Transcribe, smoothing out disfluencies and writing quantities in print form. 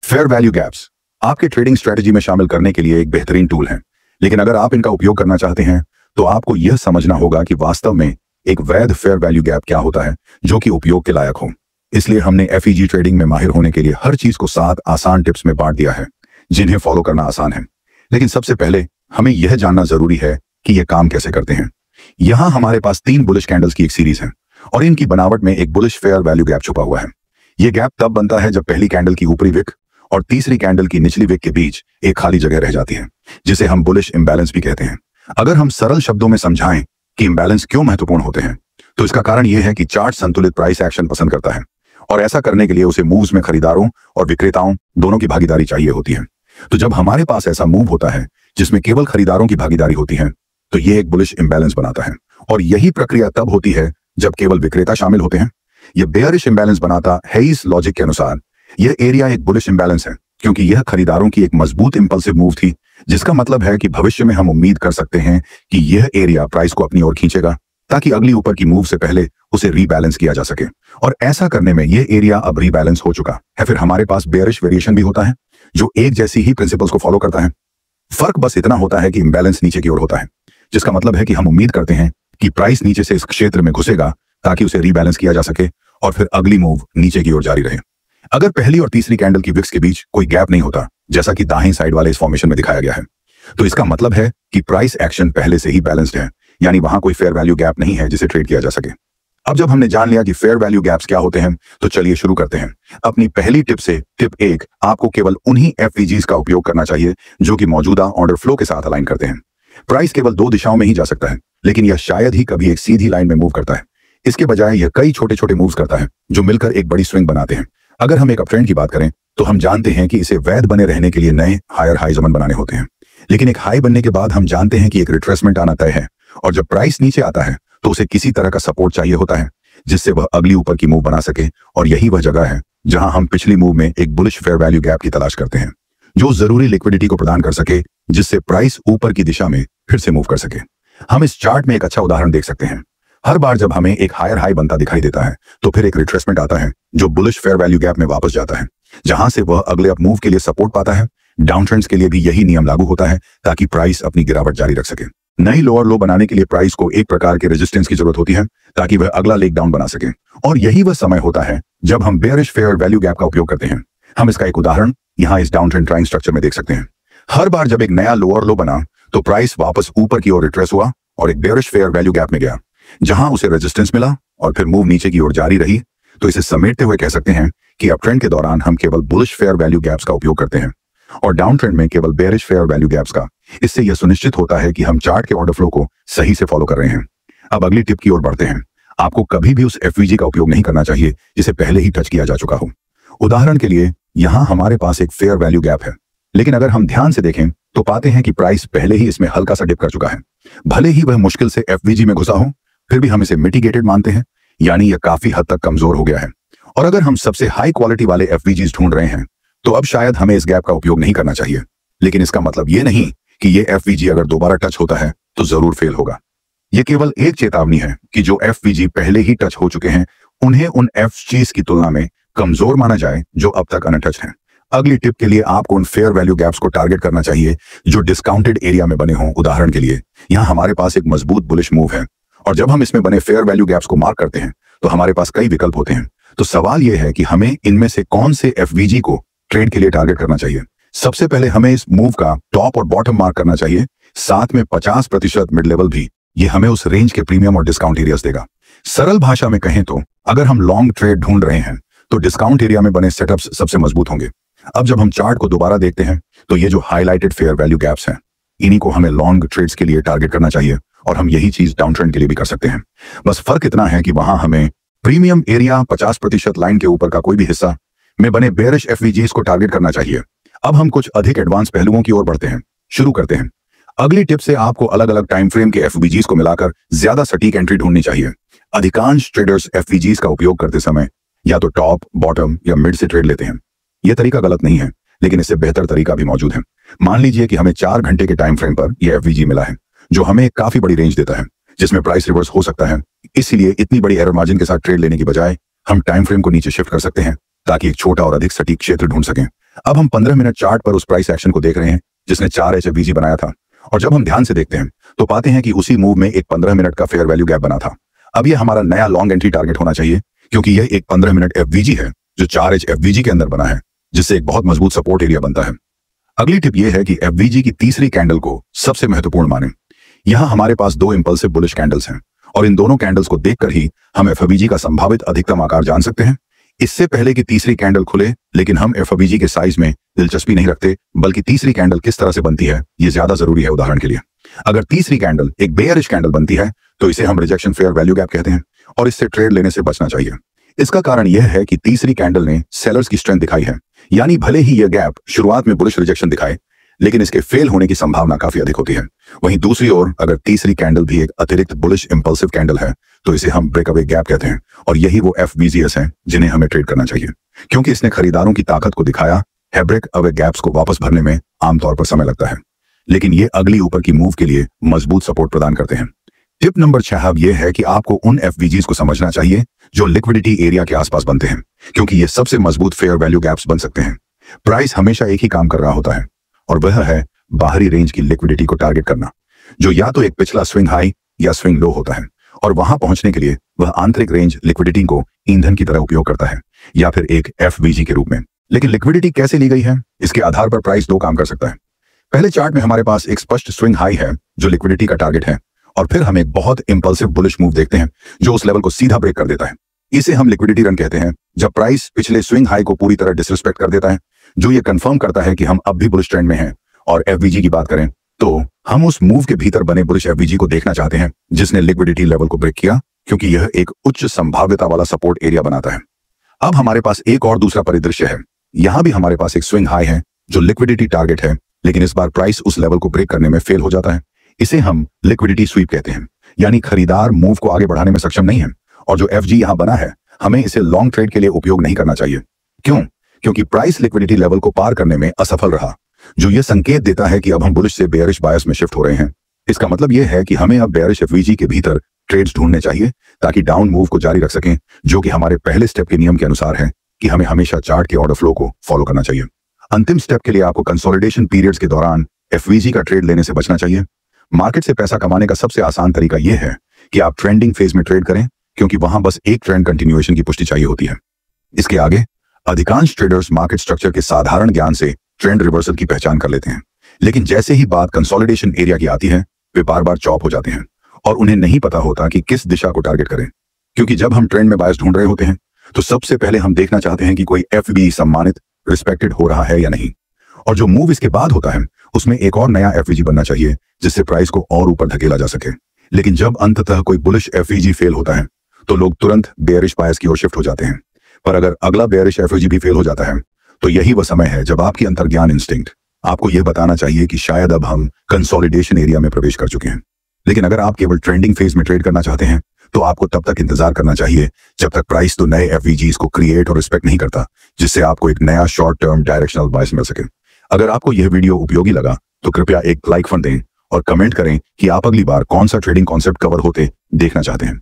Fair value gaps आपके trading strategy में शामिल करने के लिए एक बेहतरीन टूल है, लेकिन अगर आप इनका उपयोग करना चाहते हैं तो आपको यह समझना होगा कि वास्तव में एक वैध फेयर वैल्यू गैप क्या होता है जो कि उपयोग के लायक हो। इसलिए हमने एफईजी ट्रेडिंग में माहिर होने के लिए हर चीज को 7 आसान टिप्स में बांट दिया है जिन्हें फॉलो करना आसान है। लेकिन सबसे पहले हमें यह जानना जरूरी है कि यह काम कैसे करते हैं। यहां हमारे पास 3 बुलिश कैंडल्स की एक सीरीज है और इनकी बनावट में एक बुलिश फेयर वैल्यू गैप छुपा हुआ है। यह गैप तब बनता है जब पहली कैंडल की ऊपरी विक और तीसरी कैंडल की निचली विक के बीच एक खाली जगह रह जाती है, जिसे हम बुलिश इंबैलेंस भी कहते हैं। अगर हम सरल शब्दों में समझाएं कि इंबैलेंस क्यों महत्वपूर्ण होते हैं तो इसका कारण यह है कि चार्ट संतुलित प्राइस एक्शन पसंद करता है और ऐसा करने के लिए उसे मूव्स में खरीदारों और विक्रेताओं दोनों की भागीदारी चाहिए होती है। तो जब हमारे पास ऐसा मूव होता है जिसमें केवल खरीदारों की भागीदारी होती है तो यह एक बुलिश इंबैलेंस बनाता है, और यही प्रक्रिया तब होती है जब केवल विक्रेता शामिल होते हैं। यह बेयरिश इंबैलेंस बनाता है। इस लॉजिक के अनुसार यह एरिया एक बुलिश इंबैलेंस है क्योंकि यह खरीदारों की एक मजबूत इंपल्सिव मूव थी, जिसका मतलब है कि भविष्य में हम उम्मीद कर सकते हैं कि यह एरिया प्राइस को अपनी ओर खींचेगा ताकि अगली ऊपर की मूव से पहले उसे रीबैलेंस किया जा सके, और ऐसा करने में यह एरिया अब रीबैलेंस हो चुका है। फिर हमारे पास बेयरिश वेरिएशन भी होता है जो एक जैसी ही प्रिंसिपल्स को फॉलो करता है। फर्क बस इतना होता है कि इंबैलेंस नीचे की ओर होता है, जिसका मतलब है कि हम उम्मीद करते हैं कि प्राइस नीचे से इस क्षेत्र में घुसेगा ताकि उसे रीबैलेंस किया जा सके और फिर अगली मूव नीचे की ओर जारी रहे। अगर पहली और तीसरी कैंडल की विक्स के बीच कोई गैप नहीं होता, जैसा कि दाहिनी साइड वाले इस फॉर्मेशन में दिखाया गया है, तो इसका मतलब है कि प्राइस एक्शन पहले से ही बैलेंस्ड है, यानी वहां कोई फेयर वैल्यू गैप नहीं है जिसे ट्रेड किया जा सके। अब जब हमने जान लिया कि फेयर वैल्यू गैप्स क्या होते हैं तो चलिए शुरू करते हैं अपनी पहली टिप से। टिप 1, आपको केवल उन्हीं एफवीजीज का उपयोग करना चाहिए जो कि मौजूदा ऑर्डर फ्लो के साथ अलाइन करते हैं। प्राइस केवल 2 दिशाओं में ही जा सकता है, लेकिन यह शायद ही कभी एक सीधी लाइन में मूव करता है। इसके बजाय यह कई छोटे छोटे मूव्स करता है जो मिलकर एक बड़ी स्विंग बनाते हैं। अगर हम एक अपट्रेंड की बात करें तो हम जानते हैं कि इसे वैध बने रहने के लिए नए हायर हाई जमन बनाने होते हैं, लेकिन एक हाई बनने के बाद हम जानते हैं कि एक रिट्रेसमेंट आना तय है, और जब प्राइस नीचे आता है तो उसे किसी तरह का सपोर्ट चाहिए होता है जिससे वह अगली ऊपर की मूव बना सके, और यही वह जगह है जहां हम पिछली मूव में एक बुलिश फेयर वैल्यू गैप की तलाश करते हैं जो जरूरी लिक्विडिटी को प्रदान कर सके जिससे प्राइस ऊपर की दिशा में फिर से मूव कर सके। हम इस चार्ट में एक अच्छा उदाहरण देख सकते हैं। हर बार जब हमें एक हायर हाई बनता दिखाई देता है तो फिर एक रिट्रेसमेंट आता है जो बुलिश फेयर वैल्यू गैप में वापस जाता है, जहां से वह अगले अप मूव के लिए सपोर्ट पाता है। डाउन ट्रेंड्स के लिए भी यही नियम लागू होता है ताकि प्राइस अपनी गिरावट जारी रख सके। नई लोअर लो बनाने के लिए प्राइस को एक प्रकार के रेजिस्टेंस की जरूरत होती है ताकि वह अगला लेग डाउन बना सके, और यही वह समय होता है जब हम बेयरिश फेयर वैल्यू गैप का उपयोग करते हैं। हम इसका एक उदाहरण यहाँ इस डाउन ट्रेंड ट्राइंग स्ट्रक्चर में देख सकते हैं। हर बार जब एक नया लोअर लो बना तो प्राइस वापस ऊपर की ओर रिट्रेस हुआ और एक बेयरिश फेयर वैल्यू गैप में गया, जहां उसे रेजिस्टेंस मिला और फिर मूव नीचे की ओर जारी रही। तो इसे समेटते हुए कह सकते हैं कि अप ट्रेंड के दौरान हम केवल बुलिश फेयर वैल्यू गैप्स का उपयोग करते हैं और डाउन ट्रेंड में केवल बेयरिश फेयर वैल्यू गैप्स का। इससे यह सुनिश्चित होता है कि हम चार्ट के ऑर्डर फ्लो को सही से फॉलो कर रहे हैं। अब अगली टिप की ओर बढ़ते हैं। आपको कभी भी उस एफवीजी का उपयोग नहीं करना चाहिए जिसे पहले ही टच किया जा चुका हो। उदाहरण के लिए यहां हमारे पास एक फेयर वैल्यू गैप है, लेकिन अगर हम ध्यान से देखें तो पाते हैं कि प्राइस पहले ही इसमें हल्का सा डिप कर चुका है। भले ही वह मुश्किल से एफवीजी में घुसा हो, फिर भी हम इसे मिटिगेटेड मानते हैं, यानी यह काफी हद तक कमजोर हो गया है। और अगर हम सबसे हाई क्वालिटी वाले एफवीजीज ढूंढ रहे हैं तो अब शायद हमें इस गैप का उपयोग नहीं करना चाहिए, लेकिन इसका मतलब यह नहीं कि यह एफवीजी अगर दोबारा टच होता है तो जरूर फेल होगा। यह केवल एक चेतावनी है कि जो एफवीजी पहले ही टच हो चुके हैं उन्हें उन एफजीज की तुलना में कमजोर माना जाए जो अब तक अनटच हैं। अगली टिप के लिए आपको उन फेयर वैल्यू गैप्स को टारगेट करना चाहिए जो डिस्काउंटेड एरिया में बने हों। उदाहरण के लिए यहाँ हमारे पास एक मजबूत बुलिश मूव है, और जब हम इसमें बने फेयर वैल्यू गैप्स को मार्क करते हैं तो हमारे पास कई विकल्प होते हैं। तो सवाल यह है कि हमें इनमें से कौन से एफवीजी को ट्रेड के लिए टारगेट करना चाहिए। सबसे पहले हमें इस मूव का टॉप और बॉटम मार्क करना चाहिए, साथ में 50% मिड लेवल भी। ये हमें उस रेंज के प्रीमियम और डिस्काउंट एरियाज देगा। सरल भाषा में कहें तो अगर हम लॉन्ग ट्रेड ढूंढ रहे हैं तो डिस्काउंट एरिया में बने सेटअप्स सबसे मजबूत होंगे। अब जब हम चार्ट को दोबारा देखते हैं तो ये जो हाईलाइटेड फेयर वैल्यू गैप्स हैं, इन्हीं को हमें लॉन्ग ट्रेड्स के लिए टारगेट करना चाहिए, और हम यही चीज डाउन ट्रेंड के लिए भी कर सकते हैं। बस फर्क इतना है कि वहां हमें प्रीमियम एरिया 50% लाइन के ऊपर का कोई भी हिस्सा में बने बेयरिश एफवीजीज को टारगेट करना चाहिए। अब हम कुछ अधिक एडवांस पहलुओं की ओर बढ़ते हैं। शुरू करते हैं। अगली टिप से आपको अलग अलग टाइम फ्रेम के एफवीजीज को मिलाकर ज्यादा सटीक एंट्री ढूंढनी चाहिए। अधिकांश ट्रेडर्स एफवीजीज का उपयोग करते समय या तो टॉप, बॉटम या मिड से ट्रेड लेते हैं। यह तरीका गलत नहीं है, लेकिन इससे बेहतर तरीका भी मौजूद है। मान लीजिए कि हमें 4 घंटे के टाइम फ्रेम पर यह एफवीजी मिला है जो हमें एक काफी बड़ी रेंज देता है जिसमें प्राइस रिवर्स हो सकता है। इसलिए इतनी बड़ी एरर मार्जिन के साथ ट्रेड लेने की बजाय हम टाइम फ्रेम को नीचे शिफ्ट कर सकते हैं ताकि एक छोटा और अधिक सटीक क्षेत्र ढूंढ सकें। अब हम 15 मिनट चार्ट पर उस प्राइस एक्शन को देख रहे हैं जिसने 4 HFVG बनाया था, और जब हम ध्यान से देखते हैं तो पाते हैं कि उसी मूव में एक 15 मिनट का फेयर वैल्यू गैप बना था। अब यह हमारा नया लॉन्ग एंट्री टारगेट होना चाहिए, क्योंकि यह एक 15 मिनट FVG है जो 4 HFVG के अंदर बना है, जिससे एक बहुत मजबूत सपोर्ट एरिया बनता है। अगली टिप यह है कि FVG की तीसरी कैंडल को सबसे महत्वपूर्ण माने। यहां हमारे पास 2 इंपल्सिव बुलिश कैंडल्स हैं, और इन दोनों कैंडल्स को देखकर ही हम FVG का संभावित अधिकतम आकार जान सकते हैं। इससे पहले कि तीसरी कैंडल खुले, लेकिन हम FVG के साइज में दिलचस्पी नहीं रखते, बल्कि तीसरी कैंडल किस तरह से बनती है ये ज्यादा जरूरी है। उदाहरण के लिए, अगर तीसरी कैंडल एक बेयरिश कैंडल बनती है तो इसे हम रिजेक्शन फेयर वैल्यू गैप कहते हैं, और इससे ट्रेड लेने से बचना चाहिए। इसका कारण यह है कि तीसरी कैंडल ने सेलर्स की स्ट्रेंथ दिखाई है, यानी भले ही यह गैप शुरुआत में बुलिश रिजेक्शन दिखाए, लेकिन इसके फेल होने की संभावना काफी अधिक होती है। वहीं दूसरी ओर अगर तीसरी कैंडल भी एक अतिरिक्त बुलिश इंपल्सिव कैंडल है तो इसे हम ब्रेकअवे गैप कहते हैं, और यही वो FVGs हैं जिन्हें हमें ट्रेड करना चाहिए, क्योंकि इसने खरीदारों की ताकत को दिखाया है। ब्रेकअवे गैप्स को वापस भरने में आमतौर पर समय लगता है, लेकिन ये अगली ऊपर की मूव के लिए मजबूत सपोर्ट प्रदान करते हैं। टिप नंबर 6 अब यह है कि आपको उन FVGs को समझना चाहिए जो लिक्विडिटी एरिया के आसपास बनते हैं, क्योंकि ये सबसे मजबूत फेयर वैल्यू गैप्स बन सकते हैं। प्राइस हमेशा एक ही काम कर रहा होता है, और वह है बाहरी रेंज की लिक्विडिटी को टारगेट करना, जो या तो एक पिछला स्विंग हाई या स्विंग लो होता है, और वहां पहुंचने के लिए वह आंतरिक रेंज लिक्विडिटी को ईंधन की तरह उपयोग करता है, या फिर एक FVG के रूप में। लेकिन लिक्विडिटी कैसे ली गई है, इसके आधार पर प्राइस 2 काम कर सकता है। पहले चार्ट में हमारे पास एक स्पष्ट स्विंग हाई है जो लिक्विडिटी का टारगेट है, और फिर हम एक बहुत इंपल्सिव बुलिश मूव देखते हैं जो उस लेवल को सीधा ब्रेक कर देता है। इसे हम लिक्विडिटी रन कहते हैं, जब प्राइस पिछले स्विंग हाई को पूरी तरह डिसरिस्पेक्ट कर देता है, जो ये कंफर्म करता है कि हम अब भी बुलिश ट्रेंड में हैं। और FVG की बात करें तो हम उस मूव के भीतर बने बुलिश FVG को देखना चाहते हैं जिसने लिक्विडिटी लेवल को ब्रेक किया, क्योंकि यह एक उच्च संभाव्यता वाला सपोर्ट एरिया बनाता है। अब हमारे पास एक और दूसरा परिदृश्य है। यहां भी हमारे पास एक स्विंग हाई है जो लिक्विडिटी टारगेट है, लेकिन इस बार प्राइस उस लेवल को ब्रेक करने में फेल हो जाता है। इसे हम लिक्विडिटी स्वीप कहते हैं, यानी खरीदार मूव को आगे बढ़ाने में सक्षम नहीं है, और जो FG यहां बना है हमें इसे लॉन्ग ट्रेड के लिए उपयोग नहीं करना चाहिए। क्यों? क्योंकि प्राइस लिक्विडिटी लेवल को पार करने में असफल रहा, जो यह संकेत देता है कि अब हम बुलिश से बेयरिश बायस में शिफ्ट हो रहे हैं। इसका मतलब यह है कि हमें अब बेयरिश FVG के भीतर ट्रेड्स ढूंढने चाहिए ताकि डाउन मूव को जारी रख सकें, जो कि हमारे पहले स्टेप के नियम के अनुसार है कि हमें हमेशा चार्ट के ऑर्डर फ्लो को फॉलो करना चाहिए। अंतिम स्टेप के लिए आपको कंसोलिडेशन पीरियड्स के दौरान FVG का ट्रेड लेने से बचना चाहिए। मार्केट से पैसा कमाने का सबसे आसान तरीका यह है कि आप ट्रेंडिंग फेज में ट्रेड करें, क्योंकि वहां बस एक ट्रेंड कंटिन्यूएशन की पुष्टि चाहिए होती है। इसके आगे अधिकांश ट्रेडर्स मार्केट स्ट्रक्चर के साधारण ज्ञान से ट्रेंड रिवर्सल की पहचान कर लेते हैं, लेकिन जैसे ही बात कंसोलिडेशन एरिया की आती है वे बार बार चॉप हो जाते हैं और उन्हें नहीं पता होता कि किस दिशा को टारगेट करें। क्योंकि जब हम ट्रेंड में बायस ढूंढ रहे होते हैं तो सबसे पहले हम देखना चाहते हैं कि कोई FB सम्मानित रिस्पेक्टेड हो रहा है या नहीं, और जो मूव इसके बाद होता है उसमें एक और नया FVG बनना चाहिए जिससे प्राइस को और ऊपर धकेला जा सके। लेकिन जब अंततः कोई बुलिश FVG फेल होता है तो लोग तुरंत बेयरिश बायस की ओर शिफ्ट हो जाते हैं। पर अगर अगला बेयरिश FVG भी फेल हो जाता है तो यही वह समय है जब आपकी अंतर्ज्ञान इंस्टिंक्ट आपको यह बताना चाहिए कि शायद अब हम कंसोलिडेशन एरिया में प्रवेश कर चुके हैं। लेकिन अगर आप केवल ट्रेंडिंग फेज में ट्रेड करना चाहते हैं तो आपको तब तक इंतजार करना चाहिए जब तक प्राइस तो नए FVGs को क्रिएट और रिस्पेक्ट नहीं करता, जिससे आपको एक नया शॉर्ट टर्म डायरेक्शनल बायस मिल सके। अगर आपको यह वीडियो उपयोगी लगा तो कृपया एक लाइक फंड दें और कमेंट करें कि आप अगली बार कौन सा ट्रेडिंग कॉन्सेप्ट कवर होते देखना चाहते हैं।